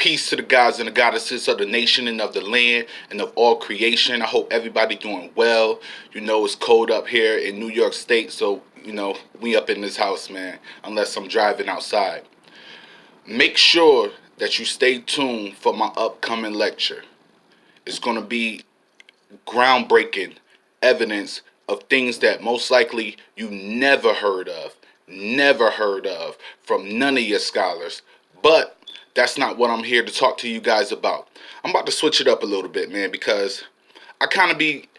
Peace to the gods and the goddesses of the nation and of the land and of all creation. I hope everybody doing well. You know it's cold up here in New York State, so we up in this house, man. Unless I'm driving outside. Make sure that you stay tuned for my upcoming lecture. It's gonna be groundbreaking evidence of things that most likely you never heard of from none of your scholars. But that's not what I'm here to talk to you guys about. I'm about to switch it up a little bit, man, because I kind of be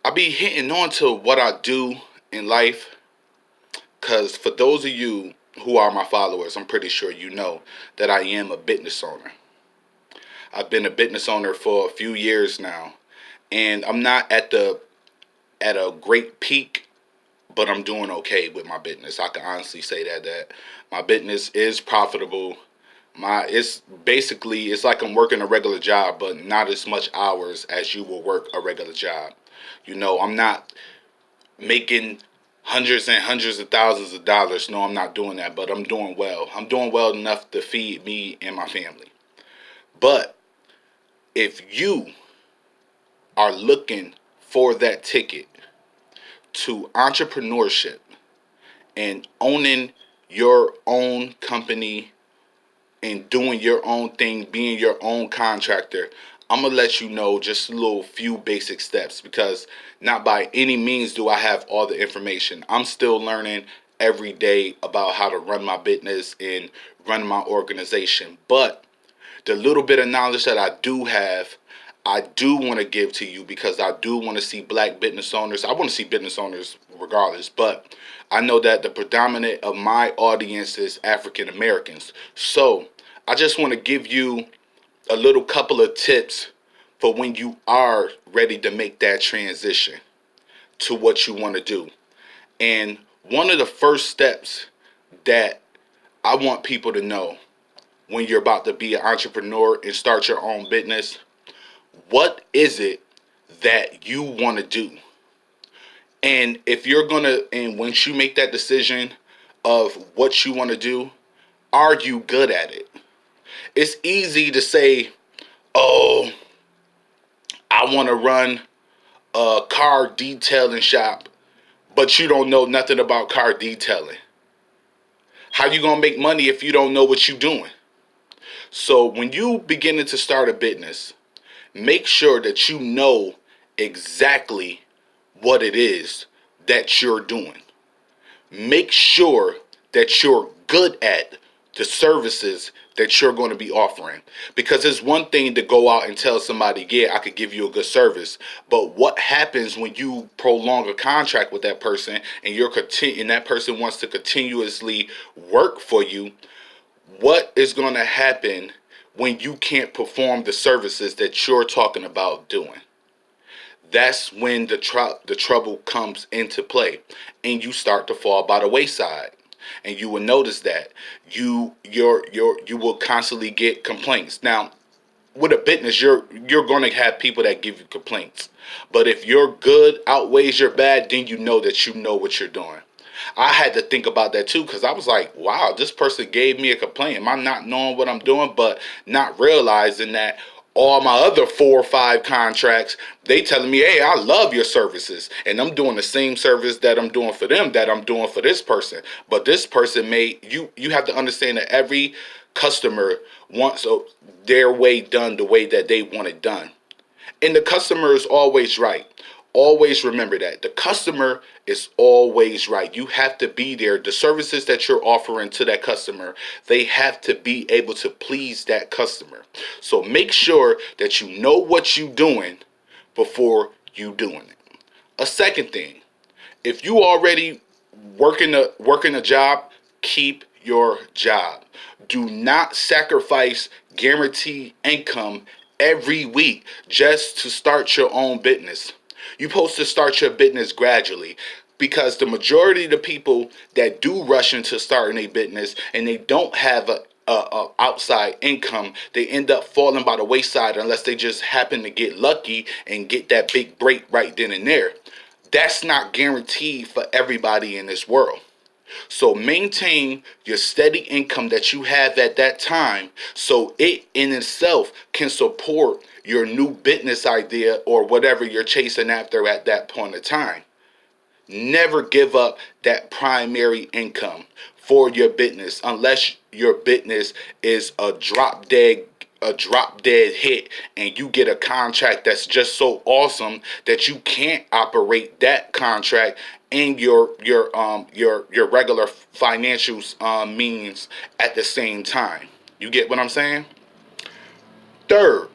hitting on to what I do in life. Because for those of you who are my followers, I'm pretty sure you know that I am a business owner. I've been a business owner for a few years now, and I'm not at a great peak, but I'm doing okay with my business. I can honestly say that my business is profitable. It's like I'm working a regular job, but not as much hours as you will work a regular job. I'm not making hundreds and hundreds of thousands of dollars. No, I'm not doing that, but I'm doing well. I'm doing well enough to feed me and my family. But if you are looking for that ticket to entrepreneurship and owning your own company and doing your own thing, being your own contractor, I'm going to let you know just a little few basic steps, because not by any means do I have all the information. I'm still learning every day about how to run my business and run my organization. But the little bit of knowledge that I do have, I do want to give to you, because I do want to see black business owners. I want to see business owners regardless, but I know that the predominant of my audience is African Americans. So I just want to give you a little couple of tips for when you are ready to make that transition to what you want to do. And one of the first steps that I want people to know when you're about to be an entrepreneur and start your own business, what is it that you want to do? And once you make that decision of what you want to do, are you good at it? It's easy to say, oh, I want to run a car detailing shop, but you don't know nothing about car detailing. How you going to make money if you don't know what you're doing? So when you beginning to start a business, make sure that you know exactly what it is that you're doing. Make sure that you're good at the services that you're going to be offering. Because it's one thing to go out and tell somebody, yeah, I could give you a good service. But what happens when you prolong a contract with that person and that person wants to continuously work for you? What is going to happen when you can't perform the services that you're talking about doing? That's when the trouble comes into play, and you start to fall by the wayside. And you will notice that you will constantly get complaints. Now, with a business, you're going to have people that give you complaints. But if your good outweighs your bad, then you know that you know what you're doing. I had to think about that too, because I was like, wow, this person gave me a complaint. Am I not knowing what I'm doing, but not realizing that all my other 4 or 5 contracts, they telling me, hey, I love your services, and I'm doing the same service that I'm doing for them that I'm doing for this person. But this person you have to understand that every customer wants their way done the way that they want it done. And the customer is always right. Always remember that. The customer is always right. You have to be there. The services that you're offering to that customer, they have to be able to please that customer. So make sure that you know what you're doing before you doing it. A second thing, if you already working a job, keep your job. Do not sacrifice guaranteed income every week just to start your own business. You're supposed to start your business gradually, because the majority of the people that do rush into starting a business and they don't have a outside income, they end up falling by the wayside unless they just happen to get lucky and get that big break right then and there. That's not guaranteed for everybody in this world. So maintain your steady income that you have at that time, so it in itself can support your new business idea or whatever you're chasing after at that point of time. Never give up that primary income for your business unless your business is a drop dead hit and you get a contract that's just so awesome that you can't operate that contract in your regular financial means at the same time. You get what I'm saying? Third,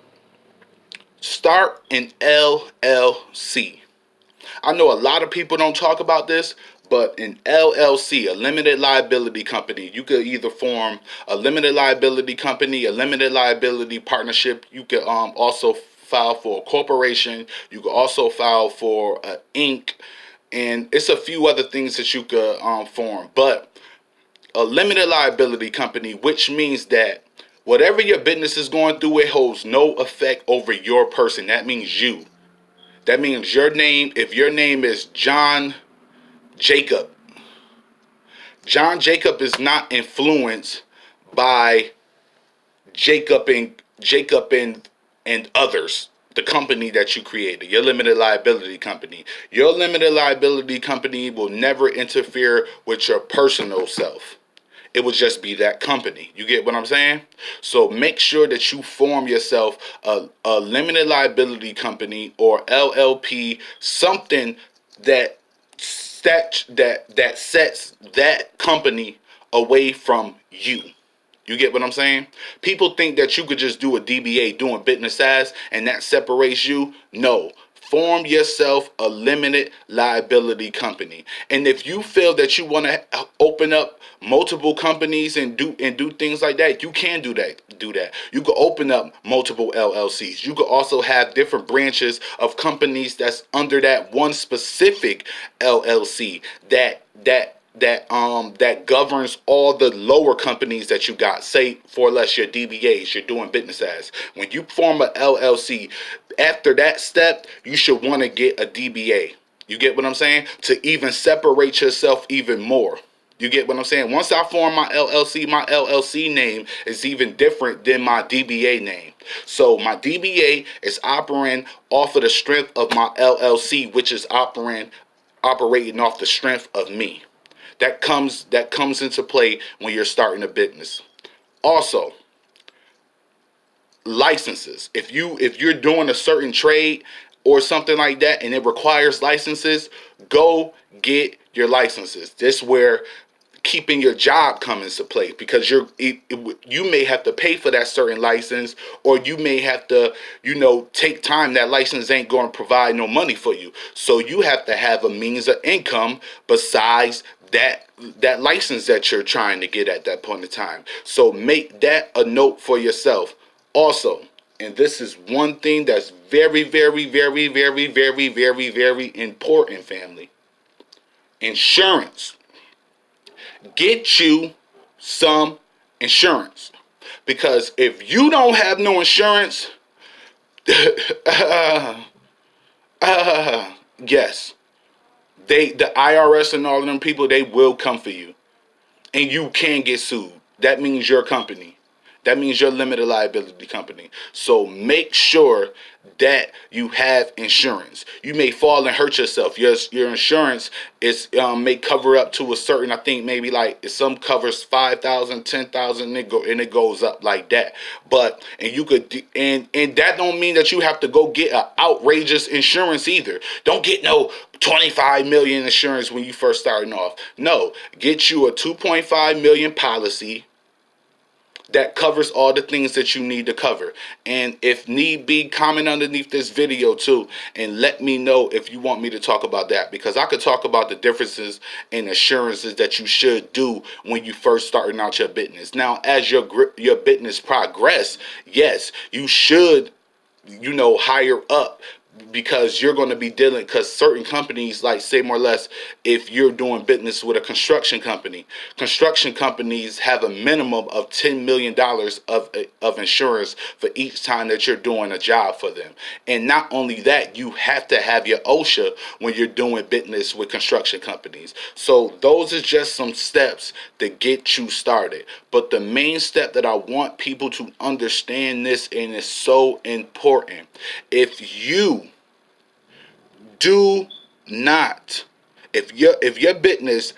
start an LLC. I know a lot of people don't talk about this, but an LLC, a limited liability company, you could either form a limited liability company, a limited liability partnership. You could also file for a corporation. You could also file for an Inc. And it's a few other things that you could form. But a limited liability company, which means that whatever your business is going through, it holds no effect over your person. That means you. That means your name, if your name is John Jacob, John Jacob is not influenced by Jacob and others, the company that you created, your limited liability company. Your limited liability company will never interfere with your personal self. It would just be that company. You get what I'm saying? So make sure that you form yourself a limited liability company or LLP, something that that sets that company away from you. You get what I'm saying? People think that you could just do a DBA, doing business as, and that separates you. No. Form yourself a limited liability company. And if you feel that you want to open up multiple companies and do things like that, you can do that. You could open up multiple LLCs. You could also have different branches of companies that's under that one specific LLC that governs all the lower companies that you got. Say for less your DBAs, you're doing business as. When you form a LLC, after that step, you should want to get a DBA. You get what I'm saying? To even separate yourself even more. You get what I'm saying? Once I form my LLC name is even different than my DBA name. So my DBA is operating off of the strength of my LLC, which is operating off the strength of me. That comes into play when you're starting a business. Also, licenses. If you're doing a certain trade or something like that and it requires licenses, go get your licenses. This is where keeping your job comes into play, because you may have to pay for that certain license, or you may have to take time. That license ain't going to provide no money for you, so you have to have a means of income besides that license that you're trying to get at that point in time. So make that a note for yourself. Also, and this is one thing that's very, very, very, very, very, very, very important, family. Insurance. Get you some insurance. Because if you don't have no insurance, yes, the IRS and all of them people, they will come for you. And you can get sued. That means your company. That means your limited liability company. So make sure that you have insurance. You may fall and hurt yourself. Your insurance is may cover up to a certain, I think maybe like some covers 5,000, 10,000, and it goes up like that. But and that don't mean that you have to go get an outrageous insurance either. Don't get no 25 million insurance when you first starting off. No, get you a 2.5 million policy that covers all the things that you need to cover. And if need be, comment underneath this video too and let me know if you want me to talk about that, because I could talk about the differences in assurances that you should do when you first starting out your business. Now, as your business progress, yes, you should higher up because you're going to be dealing, because certain companies, like, say more or less, if you're doing business with a construction companies have a minimum of $10 million of insurance for each time that you're doing a job for them. And not only that, you have to have your OSHA when you're doing business with construction companies. So those are just some steps to get you started. But the main step that I want people to understand this, and it's so important, if you do not, if your business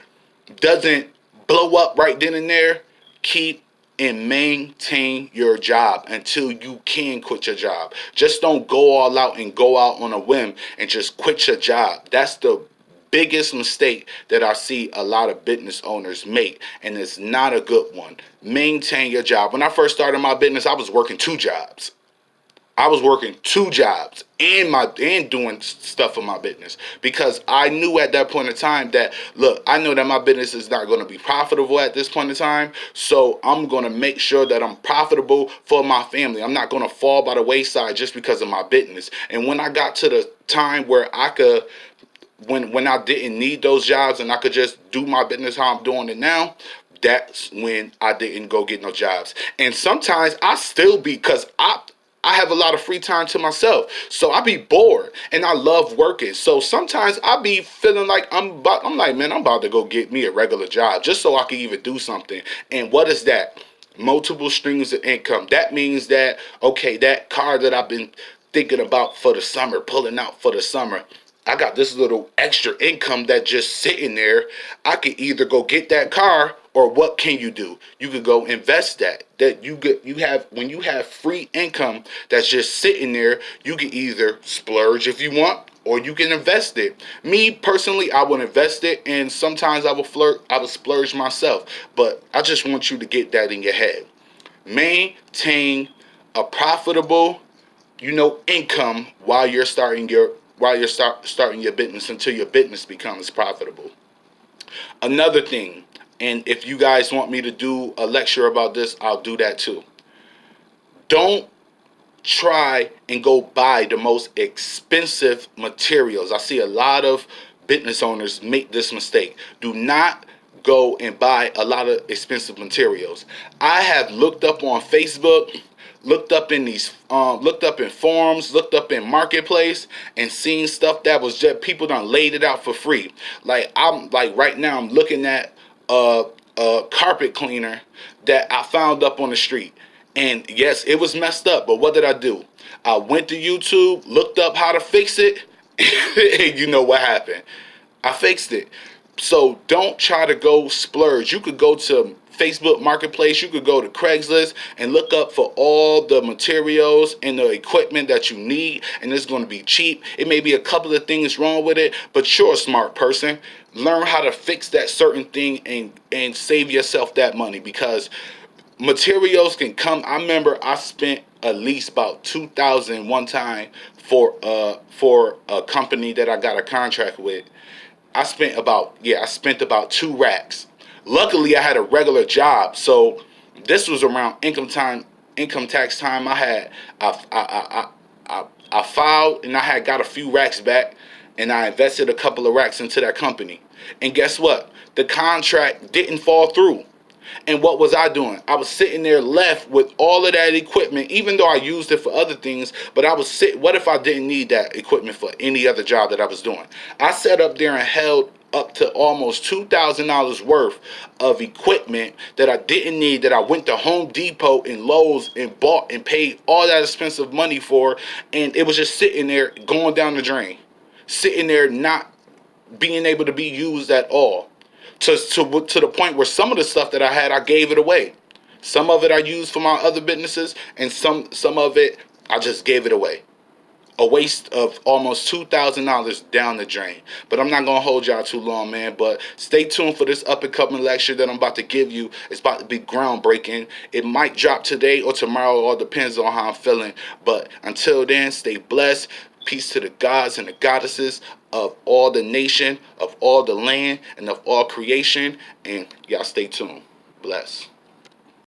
doesn't blow up right then and there, keep and maintain your job until you can quit your job. Just don't go all out and go out on a whim and just quit your job. That's the biggest mistake that I see a lot of business owners make, and it's not a good one. Maintain your job. When I first started my business, I was working two jobs. And doing stuff for my business, because I knew at that point in time that, look, I know that my business is not going to be profitable at this point in time, so I'm going to make sure that I'm profitable for my family. I'm not going to fall by the wayside just because of my business. And when I got to the time where I could, when I didn't need those jobs and I could just do my business how I'm doing it now, that's when I didn't go get no jobs. And sometimes I still be, because I have a lot of free time to myself, so I be bored and I love working. So sometimes I be feeling like I'm like, man, I'm about to go get me a regular job just so I can even do something. And what is that? Multiple streams of income. That means that, okay, that car that I've been thinking about for the summer, pulling out for the summer, I got this little extra income that just sitting there. I could either go get that car, or what can you do? You could go invest that. When you have free income that's just sitting there, you can either splurge if you want, or you can invest it. Me personally, I would invest it, and sometimes I would splurge myself. But I just want you to get that in your head. Maintain a profitable, income while you're starting your business, until your business becomes profitable. Another thing, and if you guys want me to do a lecture about this, I'll do that too. Don't try and go buy the most expensive materials. I see a lot of business owners make this mistake. Do not go and buy a lot of expensive materials. I have looked up on Facebook, looked up in forums, looked up in marketplace, and seen stuff that was just people done laid it out for free. Like right now I'm looking at a carpet cleaner that I found up on the street. And yes, it was messed up, but what did I do? I went to YouTube, looked up how to fix it, and you know what happened? I fixed it. So don't try to go splurge. You could go to Facebook Marketplace, you could go to Craigslist and look up for all the materials and the equipment that you need, and it's going to be cheap. It may be a couple of things wrong with it, but you're a smart person. Learn how to fix that certain thing and save yourself that money, because materials can come. I remember I spent at least about 2,000 one time for a company that I got a contract with. I spent about 2 racks. Luckily, I had a regular job, so this was around income tax time. I filed, and I had got a few racks back, and I invested a couple of racks into that company. And guess what? The contract didn't fall through. And what was I doing? I was sitting there left with all of that equipment, even though I used it for other things. But what if I didn't need that equipment for any other job that I was doing? I sat up there and held up to almost $2,000 worth of equipment that I didn't need, that I went to Home Depot and Lowe's and bought and paid all that expensive money for. And it was just sitting there going down the drain, sitting there not being able to be used at all. To the point where some of the stuff that I had, I gave it away. Some of it I used for my other businesses, and some of it I just gave it away. A waste of almost $2,000 down the drain. But I'm not gonna hold y'all too long, man. But stay tuned for this up and coming lecture that I'm about to give you. It's about to be groundbreaking. It might drop today or tomorrow, all depends on how I'm feeling. But until then, stay blessed. Peace to the gods and the goddesses of all the nation, of all the land, and of all creation. And y'all stay tuned. Bless.